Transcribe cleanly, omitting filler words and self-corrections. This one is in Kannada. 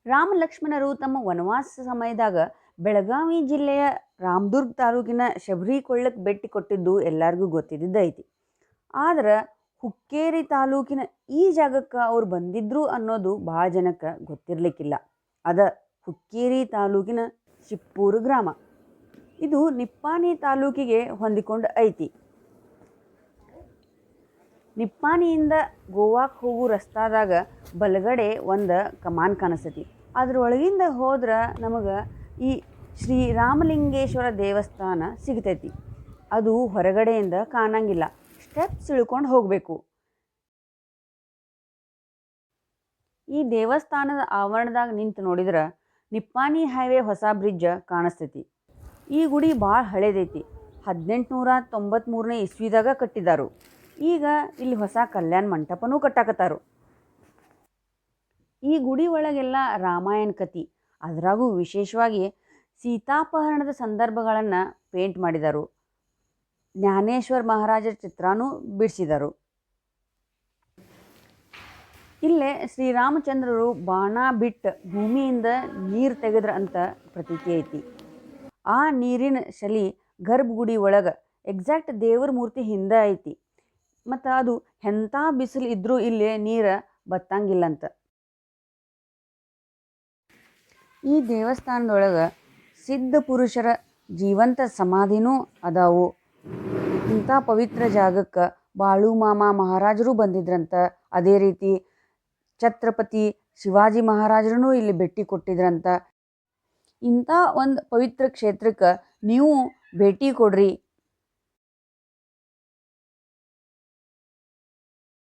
ರಾಮ ಲಕ್ಷ್ಮಣರು ತಮ್ಮ ವನವಾಸ ಸಮಯದಾಗ ಬೆಳಗಾವಿ ಜಿಲ್ಲೆಯ ರಾಮದುರ್ಗ ತಾಲೂಕಿನ ಶಬರಿಕೊಳ್ಳಕ್ಕೆ ಭೇಟಿ ಕೊಟ್ಟಿದ್ದು ಎಲ್ಲರಿಗೂ ಗೊತ್ತಿದ್ದೈತಿ. ಆದ್ರೆ ಹುಕ್ಕೇರಿ ತಾಲೂಕಿನ ಈ ಜಾಗಕ್ಕೆ ಅವ್ರು ಬಂದಿದ್ರು ಅನ್ನೋದು ಭಾಳ ಜನಕ್ಕೆ ಗೊತ್ತಿರಲಿಕ್ಕಿಲ್ಲ. ಅದ ಹುಕ್ಕೇರಿ ತಾಲೂಕಿನ ಶಿಪ್ಪೂರು ಗ್ರಾಮ. ಇದು ನಿಪ್ಪಾಣಿ ತಾಲೂಕಿಗೆ ಹೊಂದಿಕೊಂಡು ಐತಿ. ನಿಪ್ಪಾಣಿಯಿಂದ ಗೋವಾಕ್ಕೆ ಹೋಗೋ ರಸ್ತಾದಾಗ ಬಲಗಡೆ ಒಂದು ಕಮಾನ್ ಕಾಣಿಸ್ತೈತಿ. ಅದ್ರೊಳಗಿಂದ ಹೋದ್ರೆ ನಮಗೆ ಈ ಶ್ರೀ ರಾಮಲಿಂಗೇಶ್ವರ ದೇವಸ್ಥಾನ ಸಿಗ್ತೈತಿ. ಅದು ಹೊರಗಡೆಯಿಂದ ಕಾಣಂಗಿಲ್ಲ, ಸ್ಟೆಪ್ಸ್ ಇಳ್ಕೊಂಡು ಹೋಗಬೇಕು. ಈ ದೇವಸ್ಥಾನದ ಆವರಣದಾಗ ನಿಂತು ನೋಡಿದ್ರೆ ನಿಪ್ಪಾಣಿ ಹೈವೇ ಹೊಸ ಬ್ರಿಡ್ಜ್ ಕಾಣಿಸ್ತೈತಿ. ಈ ಗುಡಿ ಭಾಳ ಹಳೇದೈತಿ. 1893ನೇ ಇಸ್ವಿದಾಗ ಕಟ್ಟಿದಾರು. ಈಗ ಇಲ್ಲಿ ಹೊಸ ಕಲ್ಯಾಣ ಮಂಟಪನೂ ಕಟ್ಟಾಕತ್ತಾರು. ಈ ಗುಡಿ ಒಳಗೆಲ್ಲ ರಾಮಾಯಣ ಕಥೆ, ಅದರಾಗೂ ವಿಶೇಷವಾಗಿ ಸೀತಾಪಹರಣದ ಸಂದರ್ಭಗಳನ್ನು ಪೇಂಟ್ ಮಾಡಿದರು. ಜ್ಞಾನೇಶ್ವರ ಮಹಾರಾಜರ ಚಿತ್ರನೂ ಬಿಡಿಸಿದರು. ಇಲ್ಲೇ ಶ್ರೀರಾಮಚಂದ್ರರು ಬಾಣ ಬಿಟ್ಟು ಭೂಮಿಯಿಂದ ನೀರು ತೆಗೆದ್ರ ಅಂತ ಪ್ರತೀತಿ ಐತಿ. ಆ ನೀರಿನ ಶಲಿ ಗರ್ಭಗುಡಿ ಒಳಗೆ ಎಕ್ಸಾಕ್ಟ್ ದೇವರ ಮೂರ್ತಿ ಹಿಂದೆ ಐತಿ. ಮತ್ತು ಅದು ಎಂಥ ಬಿಸಿಲು ಇದ್ರೂ ಇಲ್ಲಿ ನೀರು ಬತ್ತಂಗಿಲ್ಲಂತ. ಈ ದೇವಸ್ಥಾನದೊಳಗೆ ಸಿದ್ಧ ಪುರುಷರ ಜೀವಂತ ಸಮಾಧಿನೂ ಅದಾವು. ಇಂಥ ಪವಿತ್ರ ಜಾಗಕ್ಕೆ ಬಾಳು ಮಾಮ ಮಹಾರಾಜರು ಬಂದಿದ್ರಂತ. ಅದೇ ರೀತಿ ಛತ್ರಪತಿ ಶಿವಾಜಿ ಮಹಾರಾಜರೂ ಇಲ್ಲಿ ಭೇಟಿ ಕೊಟ್ಟಿದ್ರಂತ. ಇಂಥ ಒಂದು ಪವಿತ್ರ ಕ್ಷೇತ್ರಕ್ಕೆ ನೀವು ಭೇಟಿ ಕೊಡ್ರಿ.